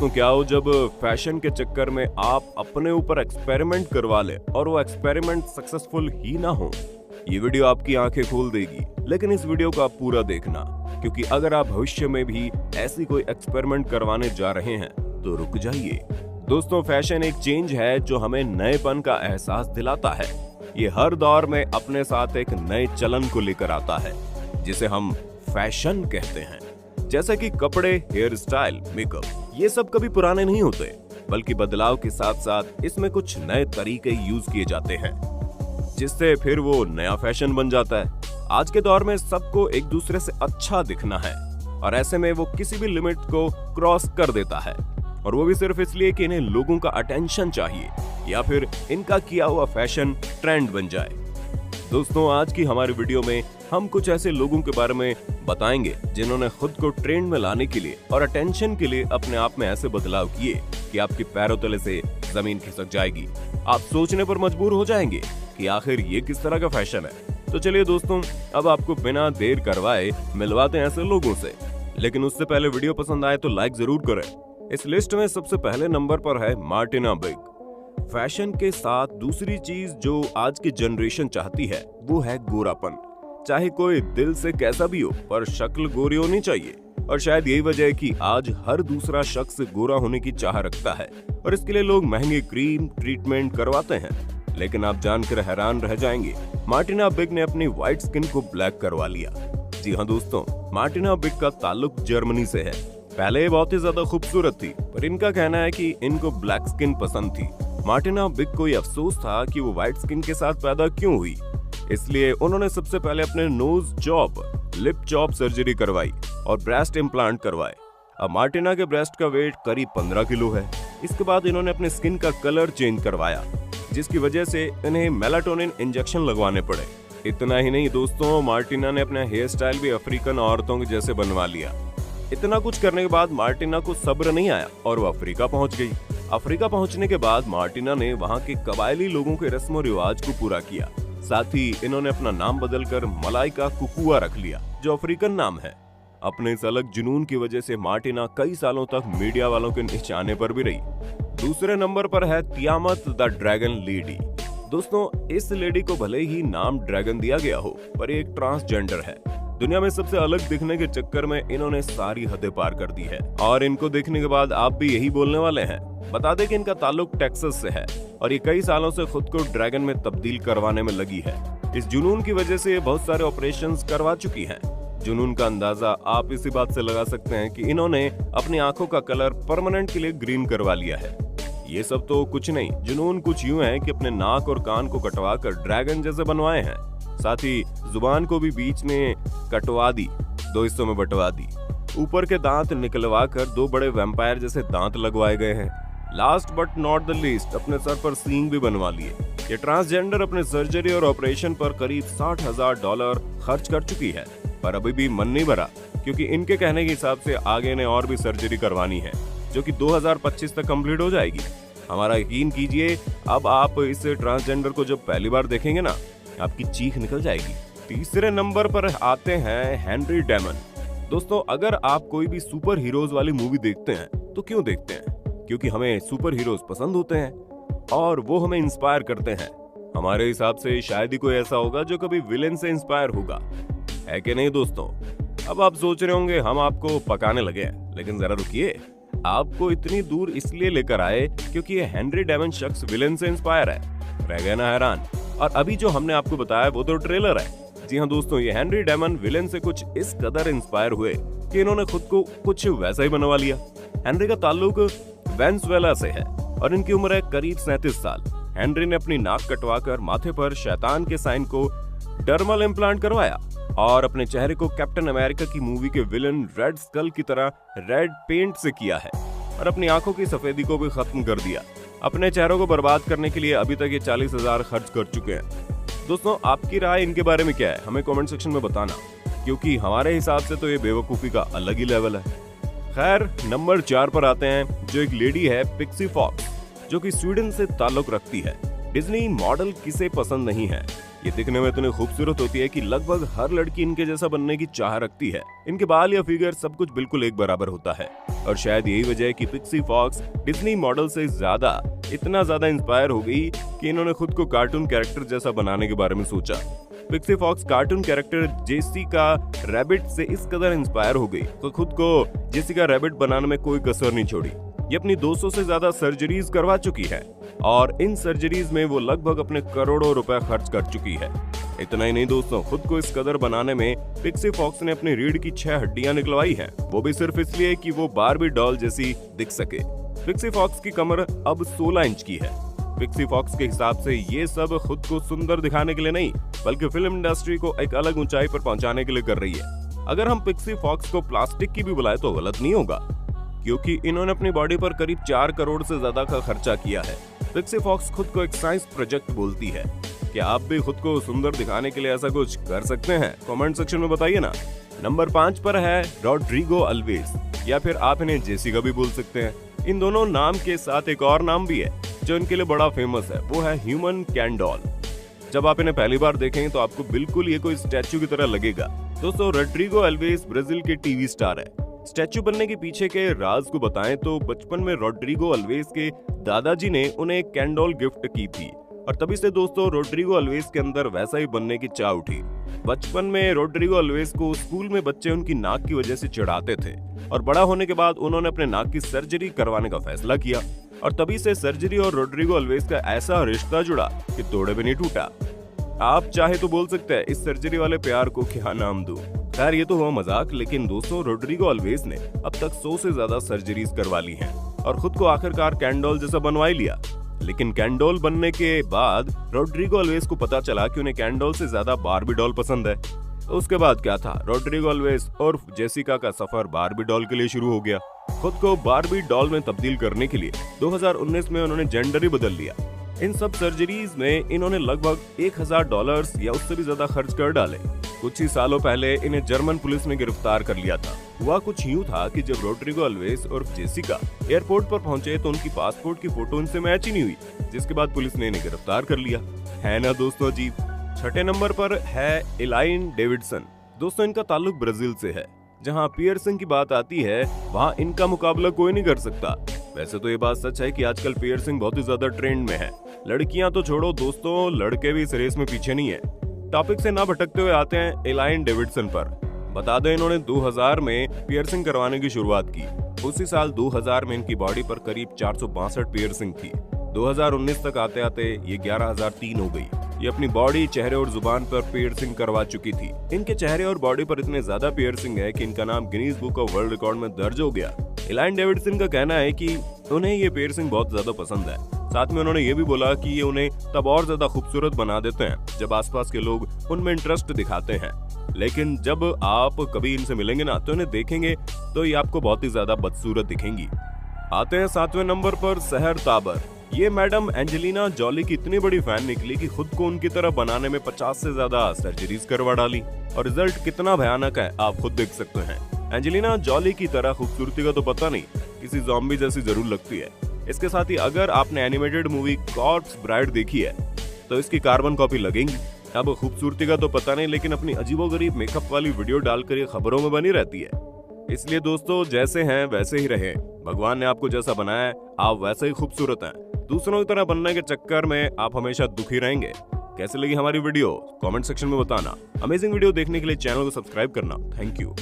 दोस्तों क्या हो जब फैशन के चक्कर में आप अपने ऊपर एक्सपेरिमेंट करवा ले और वो एक्सपेरिमेंट सक्सेसफुल ही ना हो। ये वीडियो आपकी आंखें खोल देगी, लेकिन इस वीडियो को आप पूरा देखना, क्योंकि अगर आप भविष्य में भी ऐसी कोई एक्सपेरिमेंट करवाने जा रहे हैं तो रुक जाइए। दोस्तों फैशन एक चेंज है जो हमें नएपन का एहसास दिलाता है। ये हर दौर में अपने साथ एक नए चलन को लेकर आता है जिसे हम फैशन कहते हैं। जैसे कि कपड़े, हेयर स्टाइल, मेकअप, ये सब कभी पुराने नहीं होते, बल्कि बदलाव के साथ साथ इसमें कुछ नए तरीके यूज किए जाते हैं, जिससे फिर वो नया फैशन बन जाता है। आज के दौर में सबको एक दूसरे से अच्छा दिखना है और ऐसे में वो किसी भी लिमिट को क्रॉस कर देता है, और वो भी सिर्फ इसलिए कि इन्हें लोगों का अटेंशन चाहिए या फिर इनका किया हुआ फैशन ट्रेंड बन जाए। दोस्तों आज की हमारी वीडियो में हम कुछ ऐसे लोगों के बारे में बताएंगे जिन्होंने खुद को ट्रेंड में लाने के लिए और अटेंशन के लिए अपने आप में ऐसे बदलाव किए कि आपके पैरों तले से जमीन खिसक जाएगी। आप सोचने पर मजबूर हो जाएंगे कि आखिर ये किस तरह का फैशन है। तो चलिए दोस्तों, अब आपको बिना देर करवाए मिलवाते हैं ऐसे लोगों से, लेकिन उससे पहले वीडियो पसंद आए तो लाइक जरूर करें। इस लिस्ट में सबसे पहले नंबर पर है मार्टिना बिग। फैशन के साथ दूसरी चीज जो आज की जनरेशन चाहती है वो है गोरापन। चाहे कोई दिल से कैसा भी हो, पर शक्ल गोरी होनी चाहिए, और शायद यही वजह है कि आज हर दूसरा शख्स गोरा होने की चाह रखता है और इसके लिए लोग महंगे क्रीम ट्रीटमेंट करवाते हैं। लेकिन आप जानकर हैरान रह जाएंगे, मार्टिना बिग ने अपनी व्हाइट स्किन को ब्लैक करवा लिया। जी हाँ दोस्तों, मार्टिना बिग का ताल्लुक जर्मनी से है। पहले ये बहुत ही ज्यादा खूबसूरत थी, पर इनका कहना है कि इनको ब्लैक स्किन पसंद थी। मार्टिना बिग को अफसोस था कि वो व्हाइट स्किन के साथ पैदा क्यों हुई, इसलिए उन्होंने सबसे पहले अपने nose job, lip job surgery करवाई और ब्रेस्ट इम्प्लांट करवाए। अब मार्टिना के ब्रेस्ट का वेट करीब 15 किलो है। इसके बाद इन्होंने अपने स्किन का कलर चेंज करवाया, जिसकी वजह से इन्हें मेलाटोनिन इंजेक्शन लगवाने पड़े। इतना ही नहीं दोस्तों, मार्टिना ने अपना हेयर स्टाइल भी अफ्रीकन औरतों के जैसे बनवा लिया। इतना कुछ करने के बाद मार्टिना को सब्र नहीं आया और वो अफ्रीका पहुंच गई। अफ्रीका पहुंचने के बाद मार्टिना ने वहां के कबायली लोगों के रस्म रिवाज को पूरा किया। साथ ही इन्होंने अपना नाम बदलकर मलाइका कुकुआ रख लिया, जो अफ्रीकन नाम है। अपने इस अलग जुनून की वजह से मार्टिना कई सालों तक मीडिया वालों के निशाने पर भी रही। दूसरे नंबर पर है तियामत द ड्रैगन लेडी। दोस्तों इस लेडी को भले ही नाम ड्रैगन दिया गया हो, पर एक ट्रांसजेंडर है। दुनिया में सबसे अलग दिखने के चक्कर में इन्होंने सारी हदें पार कर दी है, और इनको देखने के बाद आप भी यही बोलने वाले हैं। बता दें कि इनका ताल्लुक टेक्सास से है और ये कई सालों से खुद को ड्रैगन में तब्दील करवाने में लगी है। इस जुनून की वजह से बहुत सारे ऑपरेशंस करवा चुकी हैं। जुनून का अंदाजा आप इसी बात से लगा सकते हैं कि इन्होंने अपनी आंखों का कलर परमानेंट के लिए ग्रीन करवा लिया है। ये सब तो कुछ नहीं, जुनून कुछ यूं है कि अपने नाक और कान को कटवा कर ड्रैगन जैसे बनवाए हैं। साथ ही जुबान को भी बीच में कटवा दी, 2 हिस्सों में बंटवा दी। ऊपर के दांत निकलवा कर 2 बड़े वैम्पायर जैसे दांत लगवाए गए हैं। Last but not the least, अपने सर पर सींग भी बनवा लिए। ये ट्रांसजेंडर अपने सर्जरी और ऑपरेशन पर करीब $60,000 खर्च कर चुकी है, पर अभी भी मन नहीं भरा, क्योंकि इनके कहने के हिसाब से आगे इन्हें और भी सर्जरी करवानी है, जो कि 2025 तक कंप्लीट हो जाएगी। हमारा यकीन कीजिए, अब आप इस ट्रांसजेंडर को जब पहली बार देखेंगे ना, आपकी चीख निकल जाएगी। तीसरे नंबर पर आते हैं हेनरी डेमन। दोस्तों अगर आप कोई भी सुपर हीरोज वाली मूवी देखते हैं तो क्यों देखते हैं? क्योंकि हमें सुपर हीरोज पसंद होते हैं और वो हमें इंस्पायर करते हैं। हमारे हिसाब से शायद ही कोई ऐसा होगा जो कभी विलेन से इंस्पायर होगा, है कि नहीं दोस्तों? अब आप सोच रहे होंगे हम आपको पकाने लगे हैं, लेकिन जरा रुकिए, आपको इतनी दूर इसलिए लेकर आए क्योंकि ये हेनरी डेमन शख्स विलेन से इंस्पायर है। रह गए ना हैरान? और अभी जो हमने आपको बताया वो तो ट्रेलर है। जी हाँ दोस्तों, ये हेनरी डेमन विलेन से कुछ इस कदर इंस्पायर हुए कि इन्होंने खुद को कुछ वैसा ही बनवा लिया। हेनरी का ताल्लुक वेनेजुएला से है और इनकी उम्र है करीब 37 साल। हेनरी ने अपनी नाक कटवाकर माथे पर शैतान के साइन को डर्मल इम्प्लांट करवाया और अपने चेहरे को कैप्टन अमेरिका की मूवी के विलन रेड स्कल की तरह रेड पेंट से किया है और अपनी आंखों की सफेदी को भी खत्म कर दिया। अपने चेहरों को बर्बाद करने के लिए अभी तक ये 40,000 खर्च कर चुके हैं। दोस्तों आपकी राय इनके बारे में क्या है, हमें कमेंट सेक्शन में बताना, क्योंकि हमारे हिसाब से तो ये बेवकूफी का अलग ही लेवल है। खैर नंबर 4 पर आते हैं, जो एक लेडी है पिक्सी फॉक्स, जो कि स्वीडन से ताल्लुक रखती है। डिज्नी मॉडल किसे पसंद नहीं है, ये दिखने में इतनी खूबसूरत होती है कि लगभग हर लड़की इनके जैसा बनने की चाह रखती है। इनके बाल या फिगर सब कुछ बिल्कुल एक बराबर होता है और शायद यही वजह है कि पिक्सी फॉक्स डिज्नी मॉडल से इतना ज्यादा इंस्पायर हो गई कि इन्होंने खुद को कार्टून कैरेक्टर जैसा बनाने के बारे में सोचा। Pixie Fox cartoon character Jessica Rabbit से इस कदर इंस्पायर हो गई तो खुद को जेसिका रैबिट बनाने में कोई कसर नहीं छोड़ी। ये अपनी 200 से ज्यादा सर्जरीज करवा चुकी है और इन सर्जरीज में वो लगभग अपने करोड़ों रुपए खर्च कर चुकी है। इतना ही नहीं दोस्तों, खुद को इस कदर बनाने में पिक्सी फॉक्स ने अपनी रीढ़ की 6 हड्डियां निकलवाई हैं, वो भी सिर्फ इसलिए कि वो बारबी डॉल जैसी दिख सके। पिक्सी फॉक्स की कमर अब 16 इंच की है। पिक्सी फॉक्स के हिसाब से ये सब खुद को सुंदर दिखाने के लिए नहीं बल्कि फिल्म इंडस्ट्री को एक अलग ऊंचाई पर पहुंचाने के लिए कर रही है। अगर हम पिक्सी फॉक्स को प्लास्टिक की भी बुलाए तो गलत नहीं होगा, क्योंकि इन्होंने अपनी बॉडी पर करीब 4 करोड़ से ज्यादा का खर्चा किया है। पिक्सी फॉक्स खुद को एक साइंस प्रोजेक्ट बोलती है। क्या आप भी खुद को सुंदर दिखाने के लिए ऐसा कुछ कर सकते हैं? कमेंट सेक्शन में बताइए ना। नंबर 5 पर है रॉड्रिगो अल्वेज, या फिर आप इन्हें जेसिका भी बोल सकते हैं। इन दोनों नाम के साथ एक और नाम भी है जो इनके लिए बड़ा फेमस है, वो है ह्यूमन कैन डॉल। जब आप इन्हें पहली बार देखेंगे तो आपको बिल्कुल ये कोई स्टैचू की तरह लगेगा। दोस्तों, रॉड्रिगो अल्वेज ब्राजील के टीवी स्टार है। स्टैचू बनने के पीछे के राज को बताएं तो बचपन में रॉड्रिगो अल्वेज के दादाजी ने उन्हें एक कैन डॉल गिफ्ट की थी और तभी से दोस्तों रॉड्रिगो अल्वेज के अंदर वैसा ही बनने की चाह उठी। बचपन में रॉड्रिगो अल्वेज को स्कूल में बच्चे उनकी नाक की वजह से चिढ़ाते थे और बड़ा होने के बाद उन्होंने अपने नाक की सर्जरी करवाने का फैसला किया और तभी से सर्जरी और रॉड्रिगो अल्वेज का ऐसा रिश्ता जुड़ा कि तोड़े भी नहीं टूटा। आप चाहे तो बोल सकते हैं इस सर्जरी वाले प्यार को क्या नाम दूं। खैर ये तो हुआ मजाक, लेकिन दोस्तों रॉड्रिगो अल्वेज ने अब तक 100 से ज्यादा सर्जरीज करवा ली हैं और खुद को आखिरकार कैन डॉल जैसा बनवा ही लिया। लेकिन कैन डॉल बनने के बाद रॉड्रिगो अल्वेज को पता चला कि उन्हें कैन डॉल से ज्यादा बारबी डॉल पसंद है। तो उसके बाद क्या था, रॉड्रिगो अल्वेज और जेसिका का सफर बारबी डॉल के लिए शुरू हो गया। खुद को बारबी डॉल में तब्दील करने के लिए 2019 में उन्होंने जेंडर ही बदल लिया। इन सब सर्जरीज में इन्होंने लगभग $1000 या उससे भी ज्यादा खर्च कर डाले। कुछ ही सालों पहले इन्हें जर्मन पुलिस ने गिरफ्तार कर लिया था। हुआ कुछ यूं था कि जब रॉड्रिगो अल्वेज और जेसिका एयरपोर्ट पर पहुंचे तो उनकी पासपोर्ट की फोटो उनसे मैच ही नहीं हुई, जिसके बाद पुलिस ने इन्हें गिरफ्तार कर लिया। है ना दोस्तों अजीब। 6ठे नंबर पर है एलाइन डेविडसन। दोस्तों इनका ताल्लुक ब्राजील से है। जहां पियर्सिंग की बात आती है वहां इनका मुकाबला कोई नहीं कर सकता। वैसे तो ये बात सच है कि आजकल पियर्सिंग बहुत ही ज्यादा ट्रेंड में है। लड़कियां तो छोड़ो दोस्तों, लड़के भी इस रेस में पीछे नहीं है। टॉपिक से ना भटकते हुए आते हैं एलाइन डेविडसन पर। बता दें इन्होंने 2000 में पियर्सिंग करवाने की शुरुआत की। उसी साल 2000 में इनकी बॉडी पर करीब 462 पियर्सिंग थी। 2019 तक आते आते ये 11003 हो गई। ये अपनी बॉडी, चेहरे और जुबान पर पियर्सिंग करवा चुकी थी। इनके चेहरे और बॉडी पर इतने ज्यादा पियर्सिंग है कि इनका नाम Guinness book of world record में दर्ज हो गया। एलाइन डेविडसन का कहना है कि उन्हें ये पियर्सिंग बहुत ज्यादा पसंद है। साथ में उन्होंने ये भी बोला कि ये उन्हें तब और ज्यादा खूबसूरत बना देते हैं जब आसपास के लोग उनमें इंटरेस्ट दिखाते हैं, लेकिन जब आप कभी इनसे मिलेंगे ना तो इन्हें देखेंगे तो ये आपको बहुत ही ज्यादा बदसूरत दिखेंगी। आते हैं 7वें नंबर पर सहर ताबर। ये मैडम एंजेलिना जॉली की इतनी बड़ी फैन निकली कि खुद को उनकी तरह बनाने में 50 से ज्यादा सर्जरीज करवा डाली और रिजल्ट कितना भयानक है आप खुद देख सकते हैं। एंजेलिना जॉली की तरह खूबसूरती का तो पता नहीं, किसी ज़ॉम्बी जैसी जरूर लगती है। इसके साथ ही अगर आपने एनिमेटेड मूवी कॉर्प्स ब्राइड देखी है तो इसकी कार्बन कॉपी लगेंगी। अब खूबसूरती का तो पता नहीं, लेकिन अपनी अजीबोगरीब मेकअप वाली वीडियो डालकर ये खबरों में बनी रहती है। इसलिए दोस्तों जैसे हैं वैसे ही रहें। भगवान ने आपको जैसा बनाया है आप वैसे ही खूबसूरत हैं। दूसरों की तरह बनने के चक्कर में आप हमेशा दुखी रहेंगे। कैसे लगी हमारी वीडियो कमेंट सेक्शन में बताना। अमेजिंग वीडियो देखने के लिए चैनल को सब्सक्राइब करना। Thank you.